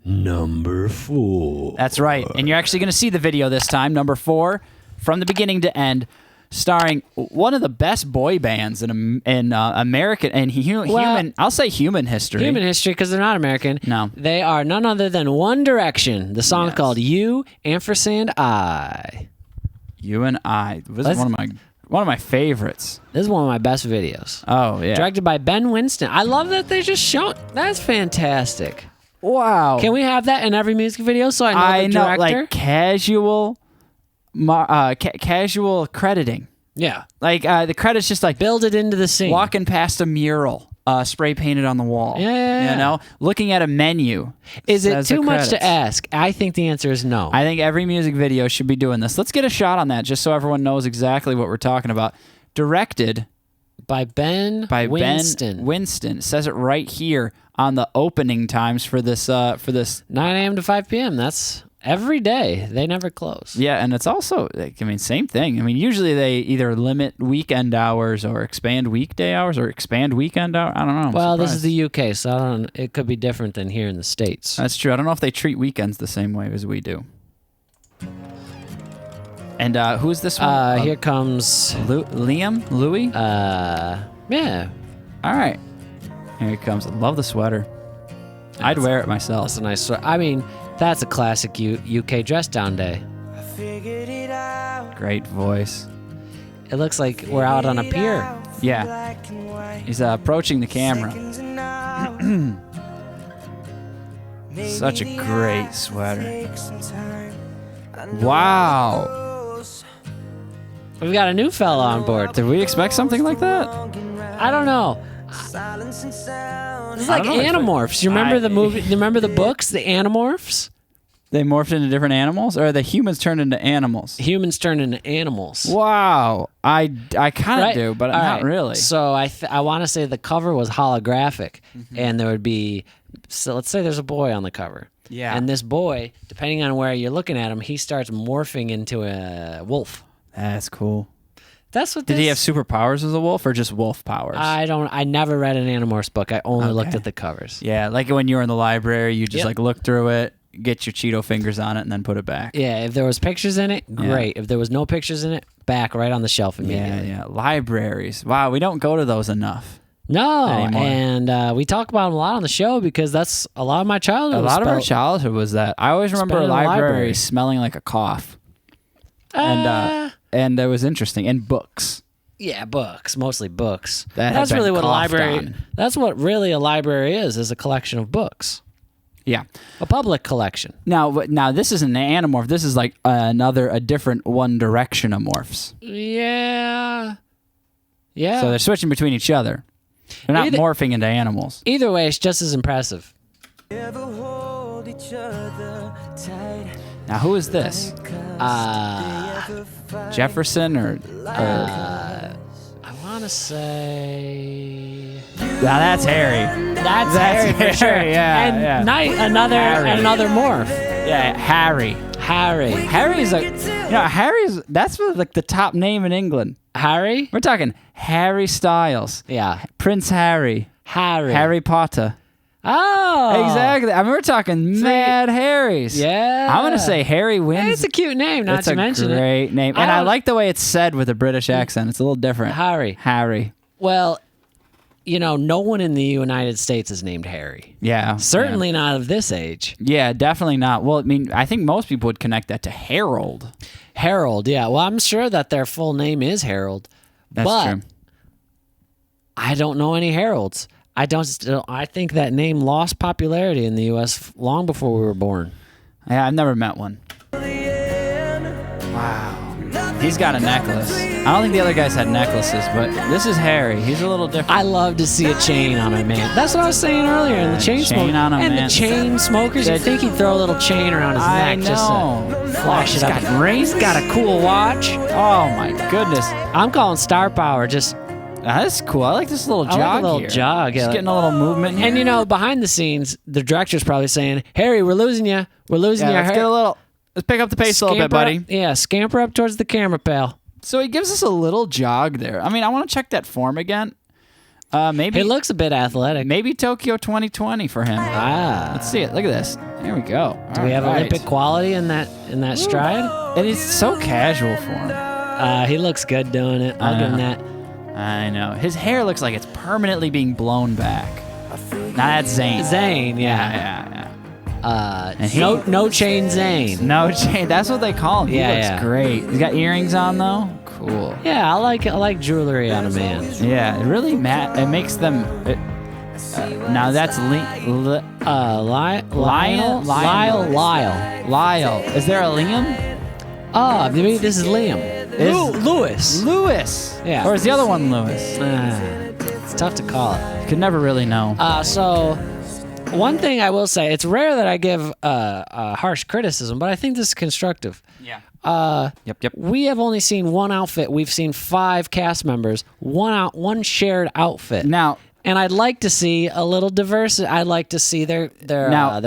Number 4. That's right. And you're actually going to see the video this time, number 4, from the beginning to end, starring one of the best boy bands in American and human. I'll say human history. Human history, because they're not American. No. They are none other than One Direction. The song Yes. called You, &I. You and I. This is one of my favorites. This is one of my best videos. Oh yeah. Directed by Ben Winston. I love that they just shown. That's fantastic. Wow. Can we have that in every music video so I know the director? Like casual crediting. Yeah. Like the credits just like Build it into the scene. walking past a mural, spray painted on the wall. Yeah. You know, looking at a menu. Is it says the too much to credits. ask? I think the answer is no. I think every music video should be doing this. Let's get a shot on that just so everyone knows exactly what we're talking about. Directed by Ben by Winston. Ben Winston. It says it right here on the opening times for this 9 a.m. to 5 p.m. That's every day. They never close. Yeah, and it's also, same thing. Usually they either limit weekend hours or expand weekday hours or expand weekend hours. I don't know. Well, this is the UK, so it could be different than here in the States. That's true. I don't know if they treat weekends the same way as we do. And who's this one? Here comes Liam? Louis? yeah. All right. Here he comes. Love the sweater. I'd wear it myself. That's a nice sweater. That's a classic UK dress down day. Great voice. It looks like we're out on a pier. Yeah. He's approaching the camera. Such a great sweater. Wow. We've got a new fella on board. Did we expect something like that? I don't know. This is like don't know. Animorphs. You remember the movie? You remember the books, the Animorphs? They morphed into different animals, or the humans turned into animals? Humans turned into animals. Wow. I kind of Right? do, but All not right. really. So I want to say the cover was holographic, and there would be. So let's say there's a boy on the cover. Yeah. And this boy, depending on where you're looking at him, he starts morphing into a wolf. That's cool. That's what. Did he have superpowers as a wolf or just wolf powers? I never read an Animorphs book. I only looked Okay. at the covers. Yeah, like when you were in the library, you just Yep. like look through it, get your Cheeto fingers on it, and then put it back. Yeah, if there was pictures in it, great. If there was no pictures in it, back right on the shelf Yeah, immediately. yeah. Libraries. Wow, we don't go to those enough. No, Anymore. and we talk about them a lot on the show because that's a lot of my childhood. A was lot of our spent- childhood was that. I always remember Spent a in the library library. smelling like a cough. And it was interesting. And books. Yeah, books, mostly books. That had That's been really what a coughed library. on. That's what really a library is a collection of books, Yeah. a public collection. Now this isn't an Animorph. This is like a different One Direction amorphs. Yeah, yeah. So they're switching between each other. They're not Either- morphing into animals. Either way, it's just as impressive. Now who is this? Jefferson or I want to say now that's Harry. that's That's Harry for sure. Harry, yeah, and yeah. another morph. Yeah, Harry. Harry. Harry's that's like the top name in England. Harry. We're talking Harry Styles, Yeah. Prince Harry, Harry Potter. Oh, Exactly. I mean, we're talking Mad Harrys. Yeah. I'm gonna say Harry wins. Hey, it's a cute name, not It's to a mention great it. name, I and I don't- like the way it's said with a British accent. It's a little different. Harry. Harry. Well, no one in the United States is named Harry. Yeah. Certainly not of this age. Yeah, definitely not. Well, I mean, I think most people would connect that to Harold. Harold, yeah. Well, I'm sure that their full name is Harold. That's but true. I don't know any Harolds. I think that name lost popularity in the U.S. long before we were born. Yeah, I've never met one. Wow. He's got a necklace. I don't think the other guys had necklaces, but this is Harry. He's a little different. I love to see a chain on a man. That's what I was saying earlier. And the chain smokers. on a And man. the chain smokers, you'd think he'd throw a little chain around his I neck just know. to flash He's it up. got rings. He's got a cool watch. Oh my goodness. I'm calling star power. Just That's cool. I like this little jog I like a little here. jog. Just Yeah. getting a little movement here. And behind the scenes, the director's probably saying, "Harry, we're losing you. We're losing yeah, you. let's Harry. get a little. Let's pick up the pace a little bit, Scamper buddy. up- yeah, scamper up towards the camera, pal." So he gives us a little jog there. I mean, I want to check that form again. Maybe He looks a bit athletic. maybe Tokyo 2020 for him. Let's see it. Look at this. There we go. Do we have Olympic quality in that stride? And it's so casual for him. He looks good doing it. I'll give him that. I know. His hair looks like it's permanently being blown back. Now that's Zayn. Zayn, yeah. Yeah. And he- no chain Zayn. No chain. That's what they call him. He Yeah, looks yeah. great. He's got earrings on though. Cool. Yeah, I like jewelry on a man. Yeah, it really it makes them. Now that's Lionel. Lyle. Is there a Liam? Oh, maybe this is Liam. Lewis. Lewis. Yeah. Or is the other one Lewis? It's tough to call it. Could never really know. So, one thing I will say, it's rare that I give harsh criticism, but I think this is constructive. Yeah. Yep. We have only seen one outfit. We've seen 5 cast members, one shared outfit. Now, and I'd like to see a little diversity. I'd like to see their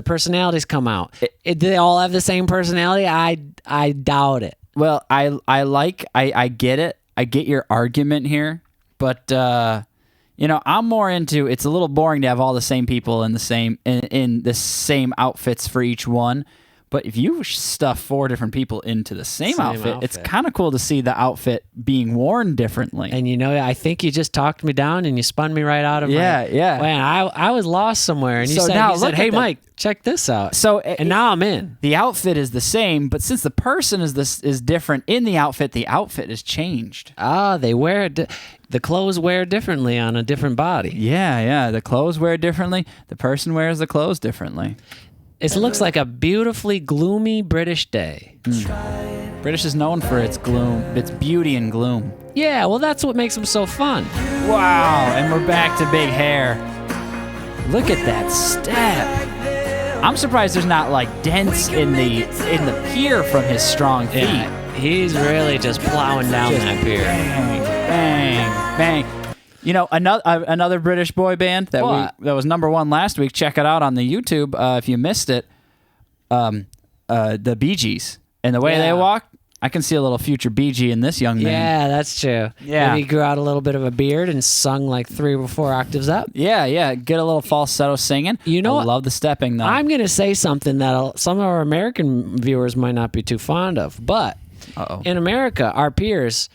personalities come out. Do they all have the same personality? I doubt it. well, I get it. I get your argument here, but I'm more into it's a little boring to have all the same people in the same outfits for each one. But if you stuff 4 different people into the same outfit, it's kind of cool to see the outfit being worn differently. And I think you just talked me down and you spun me right out of Yeah. Man, I was lost somewhere, and you So said, now you said look "Hey, at the- Mike, check this out." So and now I'm in. The outfit is the same, but since the person is different in the outfit is changed. They wear the clothes wear differently on a different body. Yeah. The clothes wear differently. The person wears the clothes differently. It looks like a beautifully gloomy British day. British is known for its gloom, its beauty and gloom. Yeah, well, that's what makes them so fun. Wow, and we're back to big hair. Look at that step. I'm surprised there's not like dents in the pier from his strong feet. Yeah, he's really just plowing down that pier. Bang. Another British boy band that was #1 last week. Check it out on the YouTube if you missed it. The Bee Gees and the way they walk. I can see a little future Bee Gee in this young man. Yeah, that's true. Yeah. Maybe he grew out a little bit of a beard and sung like 3 or 4 octaves up. Yeah. Get a little falsetto singing. I love the stepping though. I'm going to say something that some of our American viewers might not be too fond of, but in America, our piers,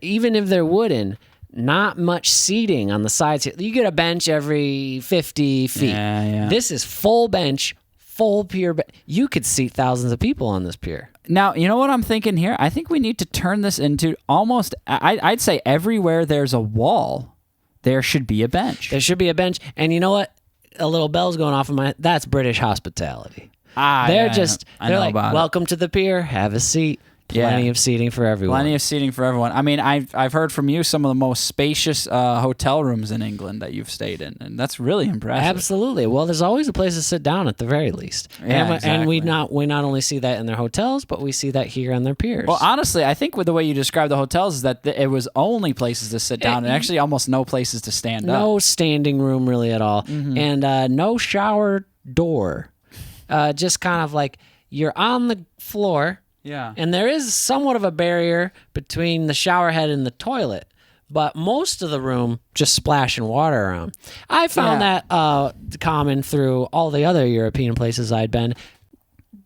even if they're wooden, not much seating on the sides. You get a bench every 50 feet. Yeah. This is full bench, full pier. You could seat thousands of people on this pier. Now, you know what I'm thinking here? I think we need to turn this into almost, I'd say everywhere there's a wall, there should be a bench. There should be a bench. And you know what? A little bell's going off in that's British hospitality. They're like, welcome to the pier, have a seat. Plenty of seating for everyone. Plenty of seating for everyone. I mean, I've heard from you some of the most spacious hotel rooms in England that you've stayed in, and that's really impressive. Absolutely. Well, there's always a place to sit down at the very least. Yeah, and we not only see that in their hotels, but we see that here on their piers. Well, honestly, I think with the way you describe the hotels is that it was only places to sit down and actually almost no places to stand up. No standing room really at all, and no shower door. Just kind of like you're on the floor. Yeah. And there is somewhat of a barrier between the shower head and the toilet, but most of the room just splashing water around. I found that common through all the other European places I'd been.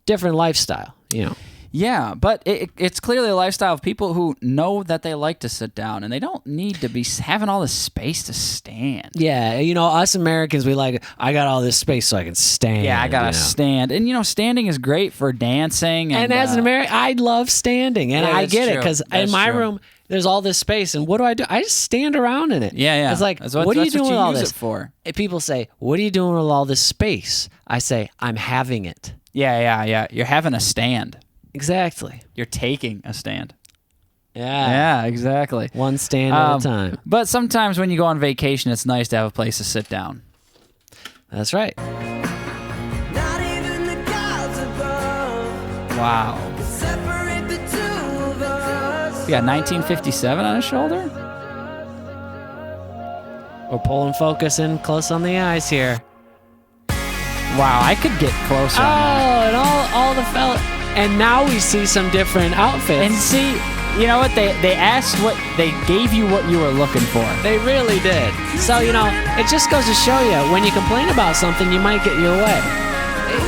Different lifestyle, Yeah, but it's clearly a lifestyle of people who know that they like to sit down, and they don't need to be having all this space to stand. Yeah, us Americans, we I got all this space so I can stand. Yeah, I gotta stand. And, standing is great for dancing. And as an American, I love standing, and I get it, because in my room, there's all this space, and what do? I just stand around in it. Yeah. It's like, what are you doing with all this? For? If people say, what are you doing with all this space? I say, I'm having it. Yeah. You're having a stand. Exactly. You're taking a stand. Yeah, exactly. One stand at a time. But sometimes when you go on vacation, it's nice to have a place to sit down. That's right. Not even the clouds above Wow. can separate the two of us. You got 1957 on his shoulder? We're pulling focus in close on the eyes here. Wow, I could get closer on that. And all the fellas. And now we see some different outfits. And see, you know what? They asked what they gave you what you were looking for. They really did. So, it just goes to show you, when you complain about something, you might get your way.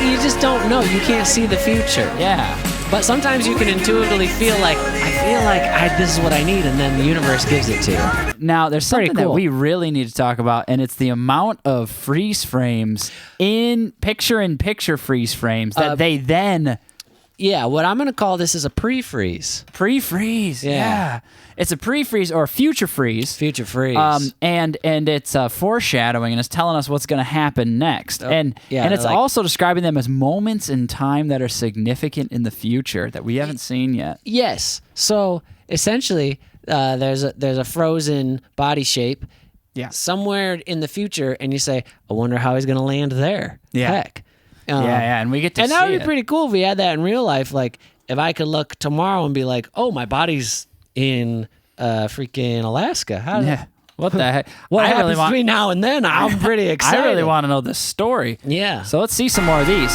You just don't know. You can't see the future. Yeah. But sometimes you can intuitively feel like, this is what I need, and then the universe gives it to you. Now, there's Pretty something that cool. we really need to talk about, and it's the amount of freeze frames in picture freeze frames that they then Yeah, what I'm going to call this is a pre-freeze. pre-freeze. Yeah. It's a pre-freeze or a future freeze. Future freeze. And it's foreshadowing, and it's telling us what's going to happen next. And it's like- also describing them as moments in time that are significant in the future that we haven't seen yet. Yes. So essentially, there's a frozen body shape Yeah. somewhere in the future, and you say, I wonder how he's going to land there. Yeah. Heck. Yeah, and we get to And see that would it. be pretty cool if we had that in real life. Like, if I could look tomorrow and be like, oh, my body's in freaking Alaska. Yeah. What the heck? What I happens really want, between now and then? I'm pretty excited. I really want to know this story. Yeah. So let's see some more of these.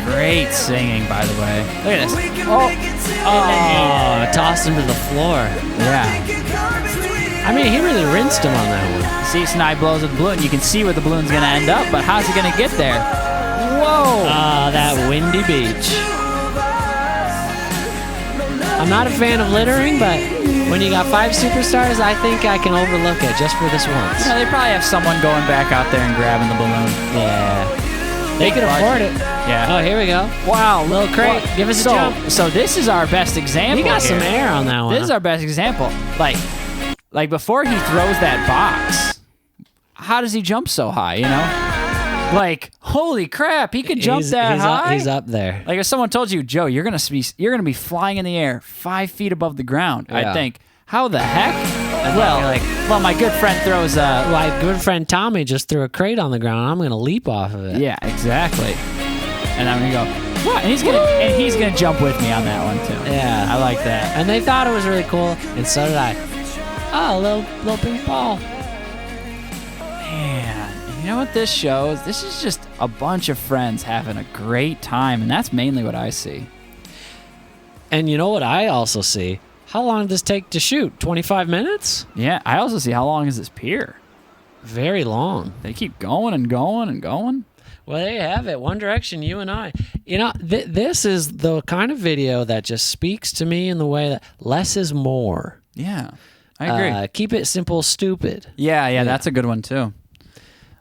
Great singing, by the way. Look at this. Oh, tossed him to the floor. Yeah. I mean, he really rinsed him on that one. See, Snide blows with the balloon. You can see where the balloon's going to end up, but how's it going to get there? Whoa. Ah, that windy beach. I'm not a fan of littering, but when you got 5 superstars, I think I can overlook it just for this once. Yeah, they probably have someone going back out there and grabbing the balloon. Yeah. They can afford it. Yeah. Oh, here we go. Wow, Little crate. Give us a jump. So this is our best example. He got some here. air on that one. This is our best example. Like before he throws that box, how does he jump so high, you know? Like, holy crap, he could jump that high. He's up there. Like if someone told you, Joe, you're gonna be flying in the air 5 feet above the ground, Yeah. I'd think, how the heck? then Well, you're like- well, my good friend throws My good friend Tommy just threw a crate on the ground. I'm gonna leap off of it. yeah, exactly. And I'm gonna go, what? And he's gonna jump with me on that one too. Yeah. I like that. And they thought it was really cool, and so did I. Oh, little pink ball. Man, you know what this shows? This is just a bunch of friends having a great time, and that's mainly what I see. And you know what I also see? How long did this take to shoot? 25 minutes? Yeah, I also see how long is this pier? Very long. They keep going and going and going. Well, there you have it. One Direction, you and I. You know, this is the kind of video that just speaks to me in the way that less is more. Yeah, I agree. Keep it simple, stupid. yeah, that's a good one too.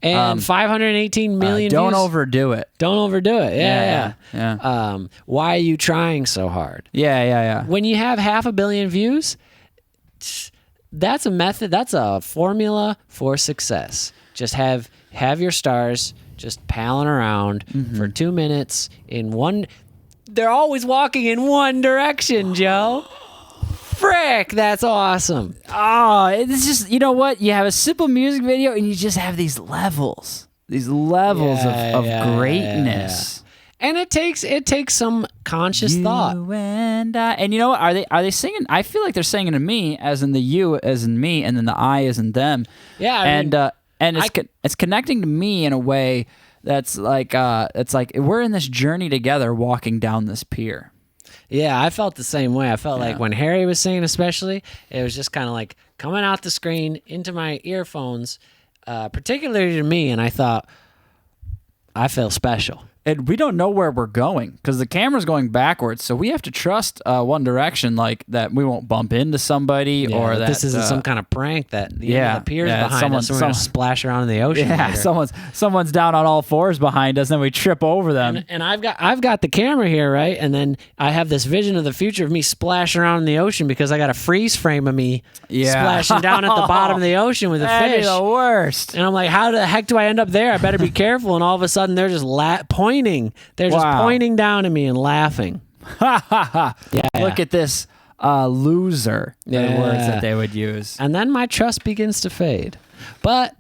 And 518 million Don't views. Overdo it. Don't overdo it. Yeah. Yeah. Why are you trying so hard? Yeah. When you have 500 million views, that's a method. That's a formula for success. Just have your stars just palling around for 2 minutes in one. They're always walking in one direction, Joe. Frick, that's awesome. Oh, it's just, you know what? You have a simple music video and you just have these levels. These levels of greatness. And it takes some conscious thought. You and I. And you know what? Are they singing? I feel like they're singing to me as in the you as in me and then the I as in them. Yeah, and it's connecting to me in a way that's like it's like we're in this journey together walking down this pier. Yeah, I felt the same way. I felt like when Harry was singing, especially, it was just kind of like coming out the screen into my earphones, particularly to me, and I thought, I feel special. And we don't know where we're going because the camera's going backwards, so we have to trust One Direction, like that we won't bump into somebody or that this isn't some kind of prank that the end of the pier's behind someone- us and we're going to someone- splash around in the ocean. Yeah, later. someone's down on all fours behind us, and we trip over them. And I've got the camera here, right? And then I have this vision of the future of me splashing around in the ocean because I got a freeze frame of me splashing down at the bottom of the ocean with a That'd be fish. the worst. And I'm like, how the heck do I end up there? I better be careful. And all of a sudden, they're just pointing. They're just Wow. pointing down at me and laughing. Yeah. Look at this loser. The Yeah. words that they would use. And then my trust begins to fade. But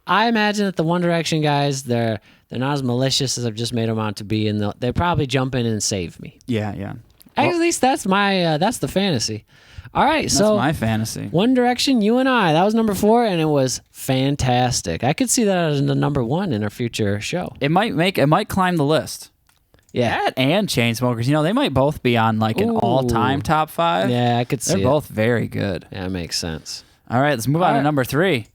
I imagine that the One Direction guys, they're not as malicious as I've just made them out to be, and they probably jump in and save me. Yeah. At least that's my that's the fantasy. All right, That's so my fantasy. One Direction, you and I. That was number 4, and it was fantastic. I could see that as the number 1 in our future show. It might climb the list. Yeah. That and Chainsmokers, you know, they might both be on like an Ooh. all-time top 5. Yeah, I could see They're it. both very good. Yeah, makes sense. All right, let's move on to right. number 3.